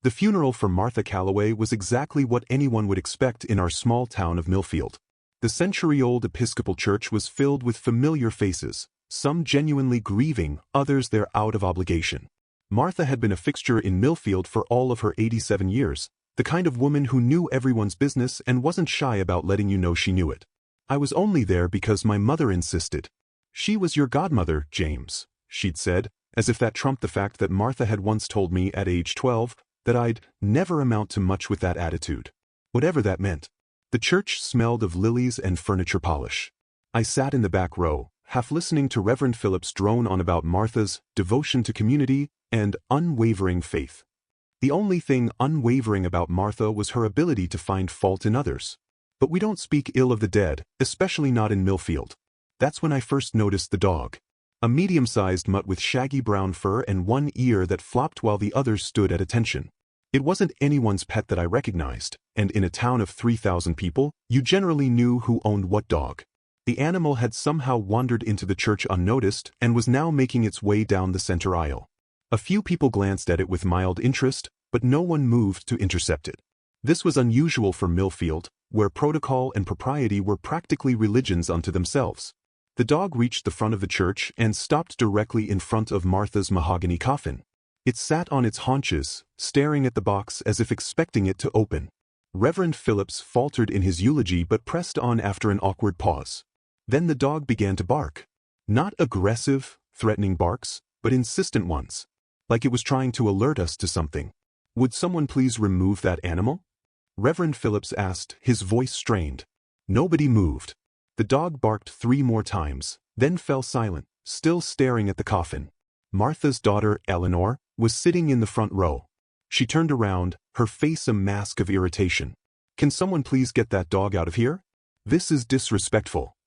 The funeral for Martha Calloway was exactly what anyone would expect in our small town of Millfield. The century-old Episcopal church was filled with familiar faces, some genuinely grieving, others there out of obligation. Martha had been a fixture in Millfield for all of her 87 years, the kind of woman who knew everyone's business and wasn't shy about letting you know she knew it. I was only there because my mother insisted. She was your godmother, James, she'd said, as if that trumped the fact that Martha had once told me at age 12 that I'd never amount to much with that attitude. Whatever that meant. The church smelled of lilies and furniture polish. I sat in the back row, half listening to Reverend Phillips drone on about Martha's devotion to community and unwavering faith. The only thing unwavering about Martha was her ability to find fault in others. But we don't speak ill of the dead, especially not in Millfield. That's when I first noticed the dog. A medium-sized mutt with shaggy brown fur and one ear that flopped while the others stood at attention. It wasn't anyone's pet that I recognized, and in a town of 3,000 people, you generally knew who owned what dog. The animal had somehow wandered into the church unnoticed and was now making its way down the center aisle. A few people glanced at it with mild interest, but no one moved to intercept it. This was unusual for Millfield, where protocol and propriety were practically religions unto themselves. The dog reached the front of the church and stopped directly in front of Martha's mahogany coffin. It sat on its haunches, staring at the box as if expecting it to open. Reverend Phillips faltered in his eulogy but pressed on after an awkward pause. Then the dog began to bark. Not aggressive, threatening barks, but insistent ones. Like it was trying to alert us to something. Would someone please remove that animal? Reverend Phillips asked, his voice strained. Nobody moved. The dog barked 3 more times, then fell silent, still staring at the coffin. Martha's daughter, Eleanor, was sitting in the front row. She turned around, her face a mask of irritation. Can someone please get that dog out of here? This is disrespectful.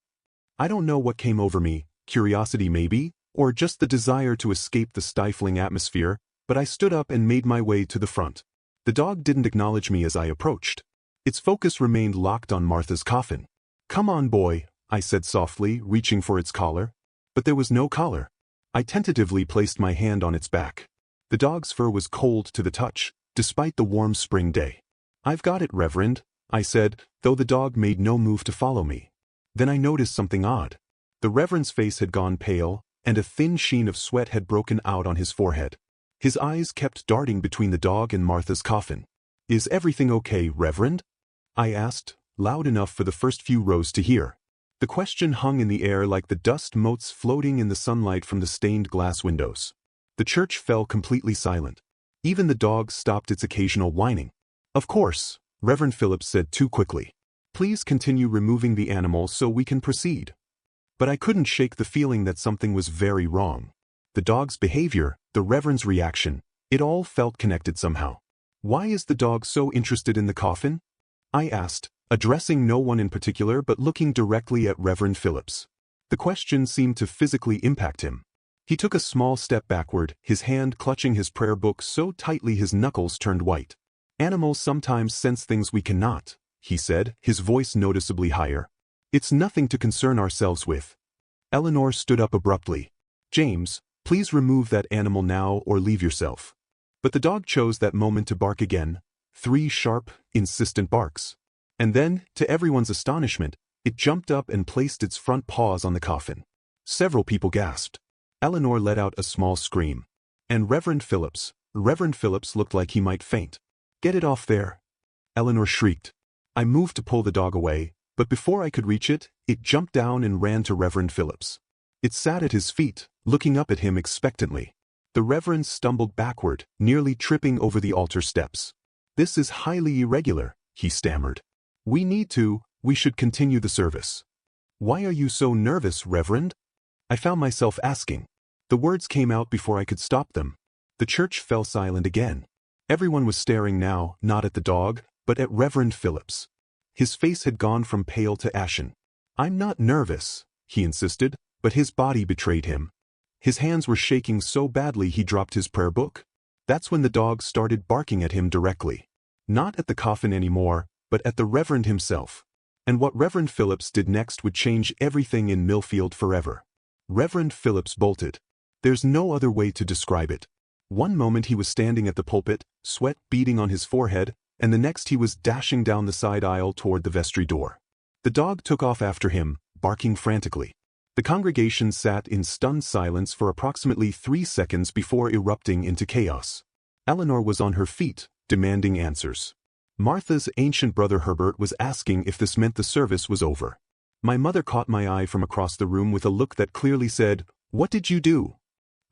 I don't know what came over me, curiosity maybe, or just the desire to escape the stifling atmosphere, but I stood up and made my way to the front. The dog didn't acknowledge me as I approached. Its focus remained locked on Martha's coffin. Come on, boy, I said softly, reaching for its collar. But there was no collar. I tentatively placed my hand on its back. The dog's fur was cold to the touch, despite the warm spring day. I've got it, Reverend, I said, though the dog made no move to follow me. Then I noticed something odd. The Reverend's face had gone pale, and a thin sheen of sweat had broken out on his forehead. His eyes kept darting between the dog and Martha's coffin. Is everything okay, Reverend? I asked, loud enough for the first few rows to hear. The question hung in the air like the dust motes floating in the sunlight from the stained glass windows. The church fell completely silent. Even the dog stopped its occasional whining. Of course, Reverend Phillips said too quickly. Please continue removing the animal so we can proceed. But I couldn't shake the feeling that something was very wrong. The dog's behavior, the Reverend's reaction, it all felt connected somehow. Why is the dog so interested in the coffin? I asked, addressing no one in particular but looking directly at Reverend Phillips. The question seemed to physically impact him. He took a small step backward, his hand clutching his prayer book so tightly his knuckles turned white. Animals sometimes sense things we cannot, he said, his voice noticeably higher. It's nothing to concern ourselves with. Eleanor stood up abruptly. James, please remove that animal now or leave yourself. But the dog chose that moment to bark again, 3 sharp, insistent barks. And then, to everyone's astonishment, it jumped up and placed its front paws on the coffin. Several people gasped. Eleanor let out a small scream. And Reverend Phillips looked like he might faint. Get it off there. Eleanor shrieked. I moved to pull the dog away, but before I could reach it, it jumped down and ran to Reverend Phillips. It sat at his feet, looking up at him expectantly. The Reverend stumbled backward, nearly tripping over the altar steps. This is highly irregular, he stammered. We should continue the service. Why are you so nervous, Reverend? I found myself asking. The words came out before I could stop them. The church fell silent again. Everyone was staring now, not at the dog, but at Reverend Phillips. His face had gone from pale to ashen. I'm not nervous, he insisted, but his body betrayed him. His hands were shaking so badly he dropped his prayer book. That's when the dog started barking at him directly. Not at the coffin anymore, but at the Reverend himself. And what Reverend Phillips did next would change everything in Millfield forever. Reverend Phillips bolted. There's no other way to describe it. One moment he was standing at the pulpit, sweat beading on his forehead, and the next he was dashing down the side aisle toward the vestry door. The dog took off after him, barking frantically. The congregation sat in stunned silence for approximately 3 seconds before erupting into chaos. Eleanor was on her feet, demanding answers. Martha's ancient brother Herbert was asking if this meant the service was over. My mother caught my eye from across the room with a look that clearly said, "What did you do?"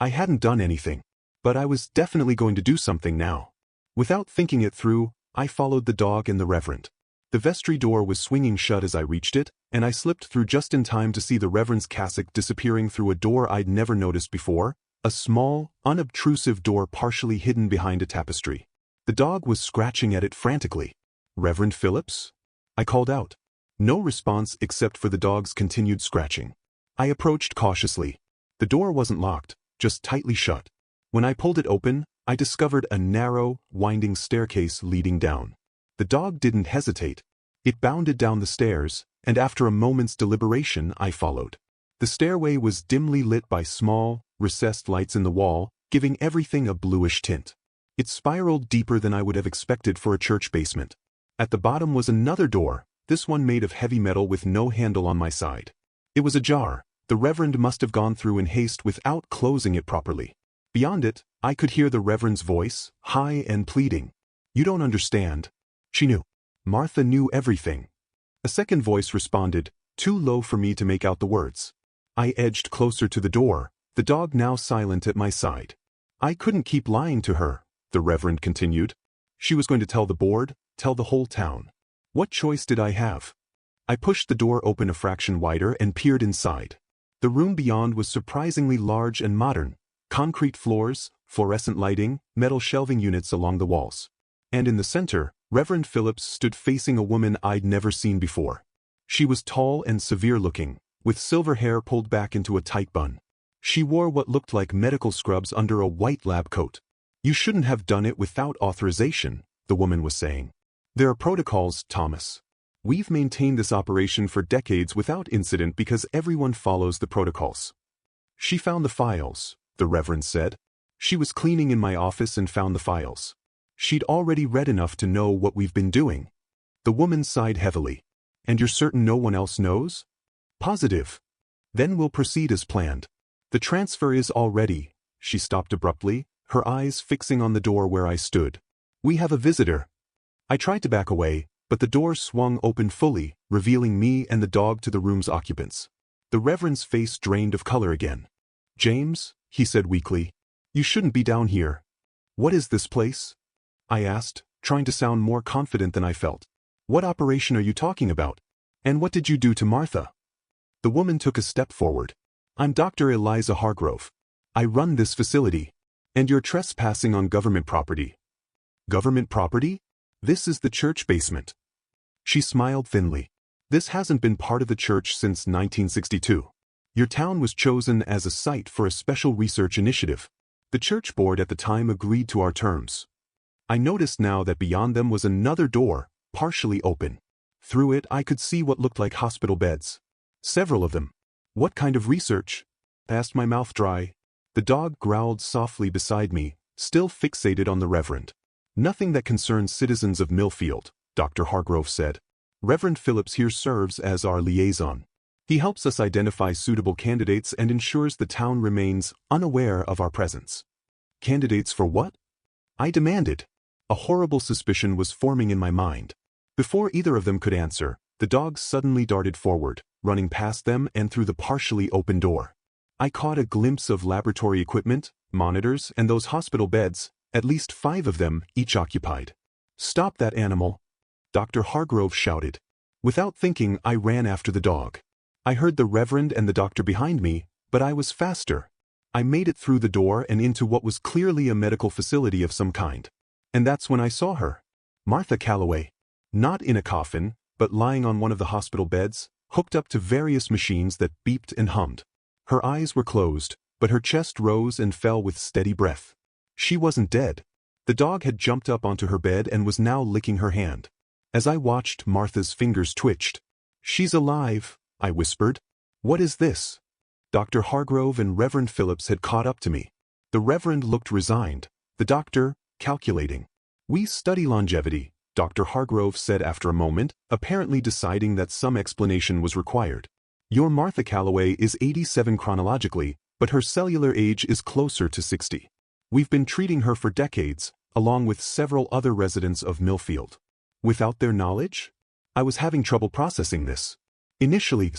I hadn't done anything. But I was definitely going to do something now. Without thinking it through, I followed the dog and the Reverend. The vestry door was swinging shut as I reached it, and I slipped through just in time to see the Reverend's cassock disappearing through a door I'd never noticed before, a small, unobtrusive door partially hidden behind a tapestry. The dog was scratching at it frantically. "Reverend Phillips?" I called out. No response except for the dog's continued scratching. I approached cautiously. The door wasn't locked, just tightly shut. When I pulled it open, I discovered a narrow, winding staircase leading down. The dog didn't hesitate. It bounded down the stairs, and after a moment's deliberation, I followed. The stairway was dimly lit by small, recessed lights in the wall, giving everything a bluish tint. It spiraled deeper than I would have expected for a church basement. At the bottom was another door, this one made of heavy metal with no handle on my side. It was ajar. The Reverend must have gone through in haste without closing it properly. Beyond it, I could hear the Reverend's voice, high and pleading. "You don't understand." She knew. Martha knew everything. A second voice responded, too low for me to make out the words. I edged closer to the door, the dog now silent at my side. I couldn't keep lying to her, the Reverend continued. She was going to tell the board, tell the whole town. What choice did I have? I pushed the door open a fraction wider and peered inside. The room beyond was surprisingly large and modern. Concrete floors, fluorescent lighting, metal shelving units along the walls. And in the center, Reverend Phillips stood facing a woman I'd never seen before. She was tall and severe-looking, with silver hair pulled back into a tight bun. She wore what looked like medical scrubs under a white lab coat. "You shouldn't have done it without authorization," the woman was saying. "There are protocols, Thomas. We've maintained this operation for decades without incident because everyone follows the protocols." "She found the files," the Reverend said. "She was cleaning in my office and found the files. She'd already read enough to know what we've been doing." The woman sighed heavily. "And you're certain no one else knows?" "Positive." "Then we'll proceed as planned. The transfer is all ready." She stopped abruptly, her eyes fixing on the door where I stood. "We have a visitor." I tried to back away, but the door swung open fully, revealing me and the dog to the room's occupants. The Reverend's face drained of color again. "James," he said weakly, "you shouldn't be down here." "What is this place?" I asked, trying to sound more confident than I felt. "What operation are you talking about? And what did you do to Martha?" The woman took a step forward. "I'm Dr. Eliza Hargrove. I run this facility. And you're trespassing on government property." "Government property? This is the church basement." She smiled thinly. "This hasn't been part of the church since 1962. Your town was chosen as a site for a special research initiative. The church board at the time agreed to our terms." I noticed now that beyond them was another door, partially open. Through it I could see what looked like hospital beds. Several of them. "What kind of research?" I asked, my mouth dry. The dog growled softly beside me, still fixated on the Reverend. "Nothing that concerns citizens of Millfield," Dr. Hargrove said. "Reverend Phillips here serves as our liaison. He helps us identify suitable candidates and ensures the town remains unaware of our presence." "Candidates for what?" I demanded. A horrible suspicion was forming in my mind. Before either of them could answer, the dog suddenly darted forward, running past them and through the partially open door. I caught a glimpse of laboratory equipment, monitors, and those hospital beds, at least 5 of them, each occupied. "Stop that animal!" Dr. Hargrove shouted. Without thinking, I ran after the dog. I heard the Reverend and the doctor behind me, but I was faster. I made it through the door and into what was clearly a medical facility of some kind. And that's when I saw her. Martha Calloway. Not in a coffin, but lying on one of the hospital beds, hooked up to various machines that beeped and hummed. Her eyes were closed, but her chest rose and fell with steady breath. She wasn't dead. The dog had jumped up onto her bed and was now licking her hand. As I watched, Martha's fingers twitched. "She's alive," I whispered. "What is this?" Dr. Hargrove and Reverend Phillips had caught up to me. The The Reverend looked resigned. The doctor, calculating. We study longevity, Dr. Hargrove said after a moment, apparently deciding that some explanation was required. Your Martha Calloway is 87 chronologically, but her cellular age is closer to 60. We've been treating her for decades, along with several other residents of Millfield. Without their knowledge? I was having trouble processing this. Initially,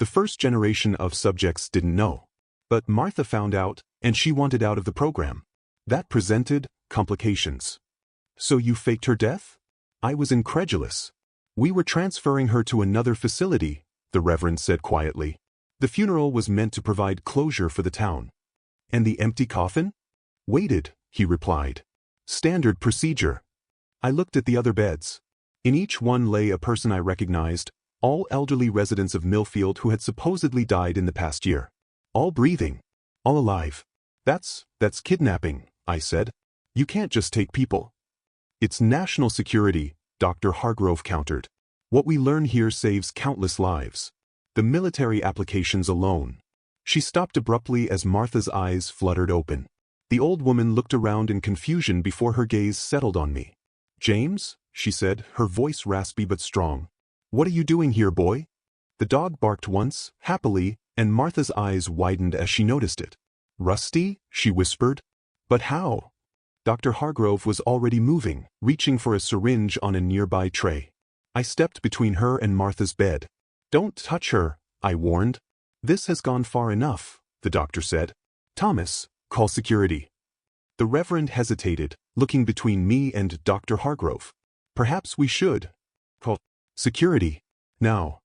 the first generation of subjects didn't know. But Martha found out, and she wanted out of the program. That presented complications. So you faked her death? I was incredulous. We were transferring her to another facility, the Reverend said quietly. The funeral was meant to provide closure for the town. And the empty coffin? Waited, he replied. Standard procedure. I looked at the other beds. In each one lay a person I recognized, all elderly residents of Millfield who had supposedly died in the past year. All breathing. All alive. That's kidnapping, I said. You can't just take people. It's national security, Dr. Hargrove countered. What we learn here saves countless lives. The military applications alone. She stopped abruptly as Martha's eyes fluttered open. The old woman looked around in confusion before her gaze settled on me. James, she said, her voice raspy but strong. What are you doing here, boy? The dog barked once, happily, and Martha's eyes widened as she noticed it. Rusty? She whispered. But how? Dr. Hargrove was already moving, reaching for a syringe on a nearby tray. I stepped between her and Martha's bed. Don't touch her, I warned. This has gone far enough, the doctor said. Thomas, call security. The Reverend hesitated, looking between me and Dr. Hargrove. Perhaps we should. Call security. Now.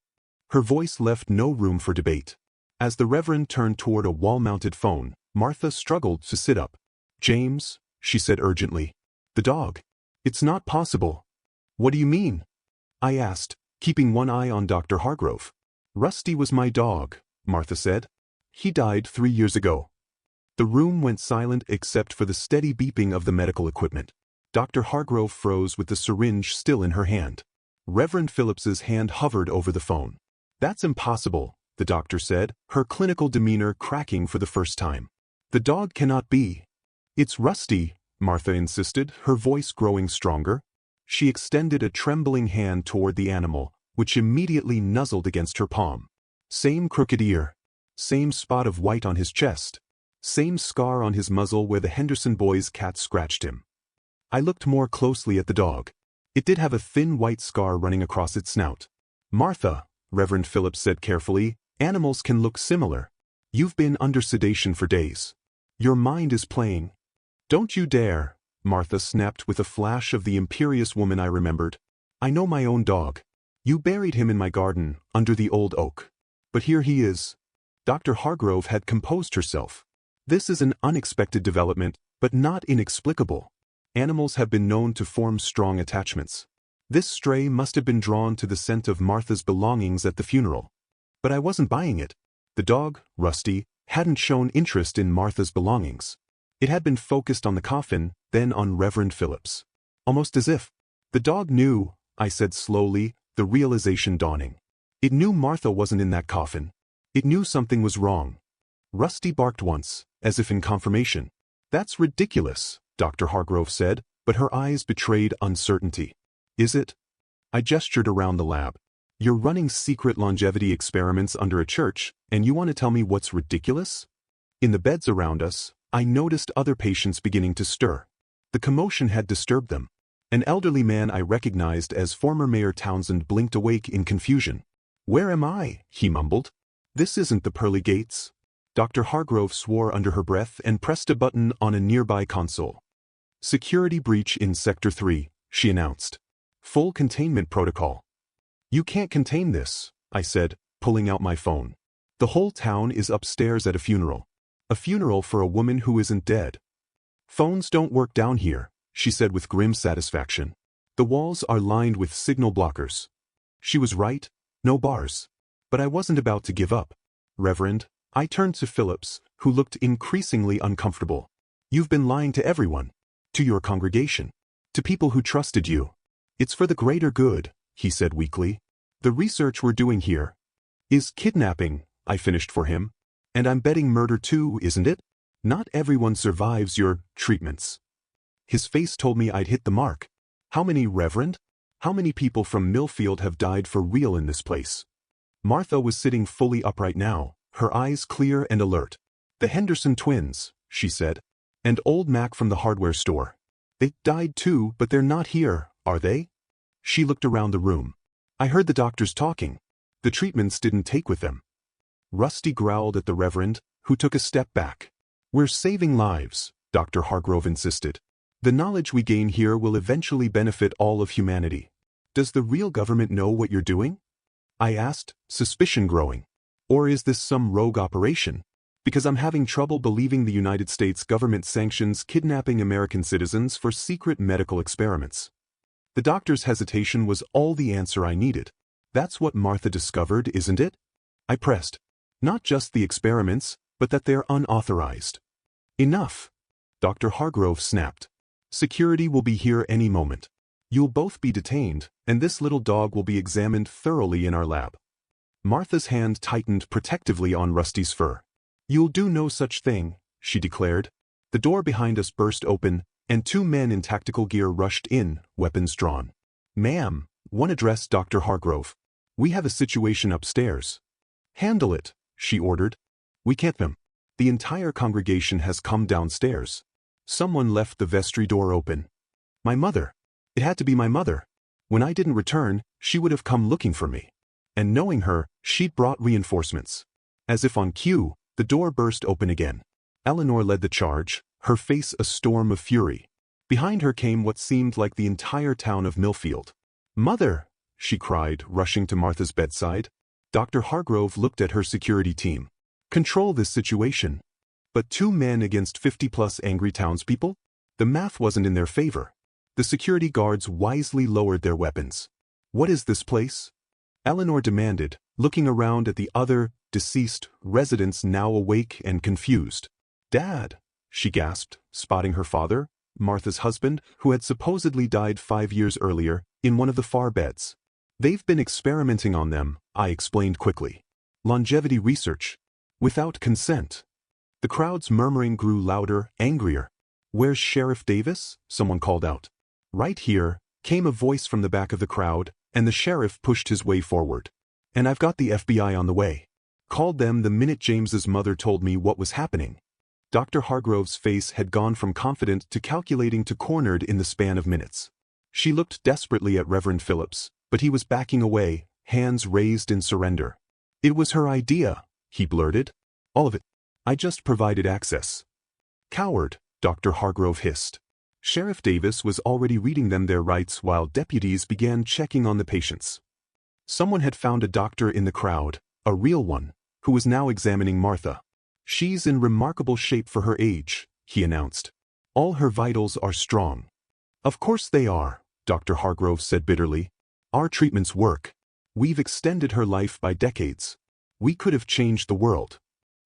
Her voice left no room for debate. As the Reverend turned toward a wall-mounted phone, Martha struggled to sit up. James, she said urgently. The dog. It's not possible. What do you mean? I asked, keeping one eye on Dr. Hargrove. Rusty was my dog, Martha said. He died 3 years ago. The room went silent except for the steady beeping of the medical equipment. Dr. Hargrove froze with the syringe still in her hand. Reverend Phillips's hand hovered over the phone. That's impossible, the doctor said, her clinical demeanor cracking for the first time. The dog cannot be. It's Rusty, Martha insisted, her voice growing stronger. She extended a trembling hand toward the animal, which immediately nuzzled against her palm. Same crooked ear. Same spot of white on his chest. Same scar on his muzzle where the Henderson boys' cat scratched him. I looked more closely at the dog. It did have a thin white scar running across its snout. Martha, Reverend Phillips said carefully, animals can look similar. You've been under sedation for days. Your mind is playing. Don't you dare, Martha snapped with a flash of the imperious woman I remembered. I know my own dog. You buried him in my garden, under the old oak. But here he is. Dr. Hargrove had composed herself. This is an unexpected development, but not inexplicable. Animals have been known to form strong attachments. This stray must have been drawn to the scent of Martha's belongings at the funeral. But I wasn't buying it. The dog, Rusty, hadn't shown interest in Martha's belongings. It had been focused on the coffin, then on Reverend Phillips. Almost as if. The dog knew, I said slowly, the realization dawning. It knew Martha wasn't in that coffin. It knew something was wrong. Rusty barked once, as if in confirmation. That's ridiculous, Dr. Hargrove said, but her eyes betrayed uncertainty. Is it? I gestured around the lab. You're running secret longevity experiments under a church, and you want to tell me what's ridiculous? In the beds around us, I noticed other patients beginning to stir. The commotion had disturbed them. An elderly man I recognized as former Mayor Townsend blinked awake in confusion. Where am I? He mumbled. This isn't the pearly gates. Dr. Hargrove swore under her breath and pressed a button on a nearby console. Security breach in Sector 3, she announced. Full containment protocol. You can't contain this, I said, pulling out my phone. The whole town is upstairs at a funeral. A funeral for a woman who isn't dead. Phones don't work down here, she said with grim satisfaction. The walls are lined with signal blockers. She was right, no bars. But I wasn't about to give up. Reverend, I turned to Phillips, who looked increasingly uncomfortable. You've been lying to everyone. To your congregation. To people who trusted you. It's for the greater good, he said weakly. The research we're doing here is kidnapping, I finished for him. And I'm betting murder too, isn't it? Not everyone survives your treatments. His face told me I'd hit the mark. How many, Reverend? How many people from Millfield have died for real in this place? Martha was sitting fully upright now, her eyes clear and alert. The Henderson twins, she said. And old Mac from the hardware store. They died too, but they're not here, are they? She looked around the room. I heard the doctors talking. The treatments didn't take with them. Rusty growled at the Reverend, who took a step back. We're saving lives, Dr. Hargrove insisted. The knowledge we gain here will eventually benefit all of humanity. Does the real government know what you're doing? I asked, suspicion growing. Or is this some rogue operation? Because I'm having trouble believing the United States government sanctions kidnapping American citizens for secret medical experiments. The doctor's hesitation was all the answer I needed. That's what Martha discovered, isn't it? I pressed. Not just the experiments, but that they're unauthorized. Enough. Dr. Hargrove snapped. Security will be here any moment. You'll both be detained, and this little dog will be examined thoroughly in our lab. Martha's hand tightened protectively on Rusty's fur. You'll do no such thing, she declared. The door behind us burst open, and two men in tactical gear rushed in, weapons drawn. Ma'am, one addressed Dr. Hargrove. We have a situation upstairs. Handle it, she ordered. We can't them. The entire congregation has come downstairs. Someone left the vestry door open. My mother. It had to be my mother. When I didn't return, she would have come looking for me. And knowing her, she'd brought reinforcements. As if on cue, the door burst open again. Eleanor led the charge, her face a storm of fury. Behind her came what seemed like the entire town of Millfield. Mother, she cried, rushing to Martha's bedside. Dr. Hargrove looked at her security team. Control this situation. But 2 men against 50+ angry townspeople? The math wasn't in their favor. The security guards wisely lowered their weapons. What is this place? Eleanor demanded, looking around at the other, deceased, residents now awake and confused. Dad, she gasped, spotting her father, Martha's husband, who had supposedly died 5 years earlier, in one of the far beds. They've been experimenting on them, I explained quickly. Longevity research. Without consent. The crowd's murmuring grew louder, angrier. Where's Sheriff Davis? Someone called out. Right here, came a voice from the back of the crowd, and the sheriff pushed his way forward. And I've got the FBI on the way. Called them the minute James's mother told me what was happening. Dr. Hargrove's face had gone from confident to calculating to cornered in the span of minutes. She looked desperately at Reverend Phillips, but he was backing away, hands raised in surrender. It was her idea, he blurted. All of it. I just provided access. Coward, Dr. Hargrove hissed. Sheriff Davis was already reading them their rights while deputies began checking on the patients. Someone had found a doctor in the crowd, a real one, who was now examining Martha. She's in remarkable shape for her age, he announced. All her vitals are strong. Of course they are, Dr. Hargrove said bitterly. Our treatments work. We've extended her life by decades. We could have changed the world.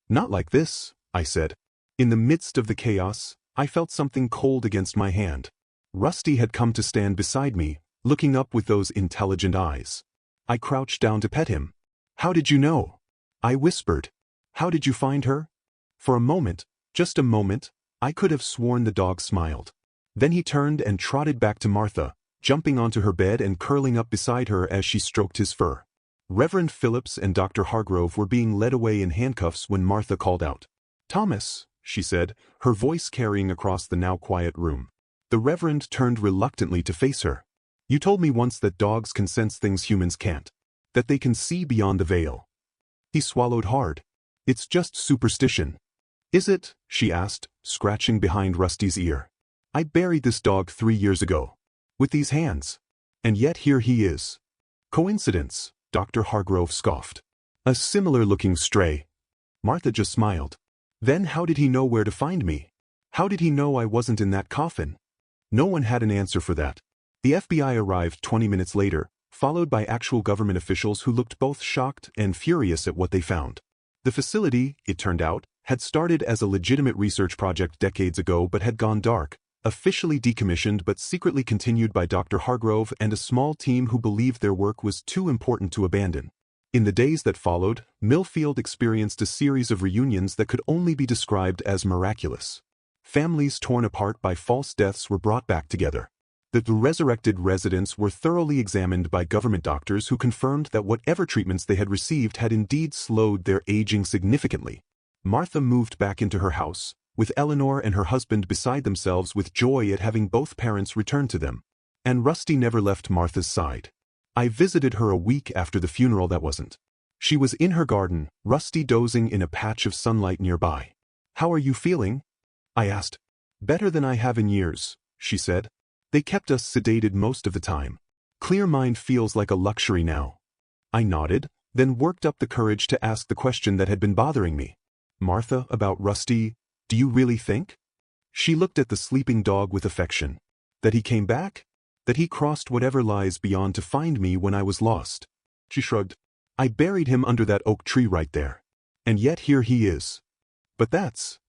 Not like this, I said. In the midst of the chaos, I felt something cold against my hand. Rusty had come to stand beside me, looking up with those intelligent eyes. I crouched down to pet him. How did you know? I whispered. How did you find her? For a moment, just a moment, I could have sworn the dog smiled. Then he turned and trotted back to Martha, jumping onto her bed and curling up beside her as she stroked his fur. Reverend Phillips and Dr. Hargrove were being led away in handcuffs when Martha called out. Thomas, she said, her voice carrying across the now quiet room. The Reverend turned reluctantly to face her. You told me once that dogs can sense things humans can't. That they can see beyond the veil. He swallowed hard. It's just superstition. Is it? She asked, scratching behind Rusty's ear. I buried this dog 3 years ago. With these hands. And yet here he is. Coincidence, Dr. Hargrove scoffed. A similar-looking stray. Martha just smiled. Then how did he know where to find me? How did he know I wasn't in that coffin? No one had an answer for that. The FBI arrived 20 minutes later, followed by actual government officials who looked both shocked and furious at what they found. The facility, it turned out, had started as a legitimate research project decades ago but had gone dark, officially decommissioned but secretly continued by Dr. Hargrove and a small team who believed their work was too important to abandon. In the days that followed, Millfield experienced a series of reunions that could only be described as miraculous. Families torn apart by false deaths were brought back together. The resurrected residents were thoroughly examined by government doctors who confirmed that whatever treatments they had received had indeed slowed their aging significantly. Martha moved back into her house, with Eleanor and her husband beside themselves with joy at having both parents return to them. And Rusty never left Martha's side. I visited her a week after the funeral that wasn't. She was in her garden, Rusty dozing in a patch of sunlight nearby. "How are you feeling?" I asked. "Better than I have in years," she said. "They kept us sedated most of the time. Clear mind feels like a luxury now." I nodded, then worked up the courage to ask the question that had been bothering me. "Martha, about Rusty, do you really think?" She looked at the sleeping dog with affection. "That he came back? That he crossed whatever lies beyond to find me when I was lost?" She shrugged. "I buried him under that oak tree right there. And yet here he is." "But that's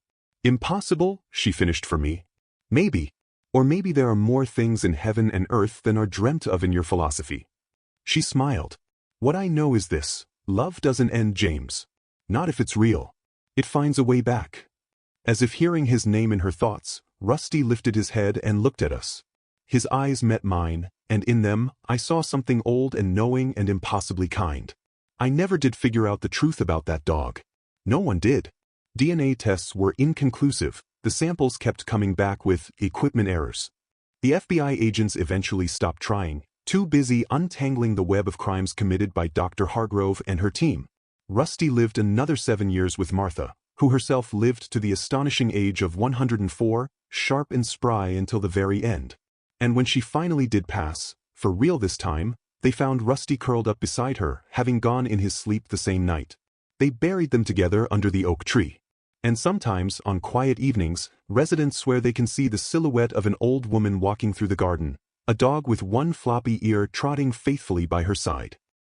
impossible," she finished for me. "Maybe. Or maybe there are more things in heaven and earth than are dreamt of in your philosophy." She smiled. "What I know is this: love doesn't end, James. Not if it's real. It finds a way back." As if hearing his name in her thoughts, Rusty lifted his head and looked at us. His eyes met mine, and in them, I saw something old and knowing and impossibly kind. I never did figure out the truth about that dog. No one did. DNA tests were inconclusive. The samples kept coming back with equipment errors. The FBI agents eventually stopped trying, too busy untangling the web of crimes committed by Dr. Hargrove and her team. Rusty lived another 7 years with Martha, who herself lived to the astonishing age of 104, sharp and spry until the very end. And when she finally did pass, for real this time, they found Rusty curled up beside her, having gone in his sleep the same night. They buried them together under the oak tree. And sometimes, on quiet evenings, residents swear they can see the silhouette of an old woman walking through the garden, a dog with one floppy ear trotting faithfully by her side.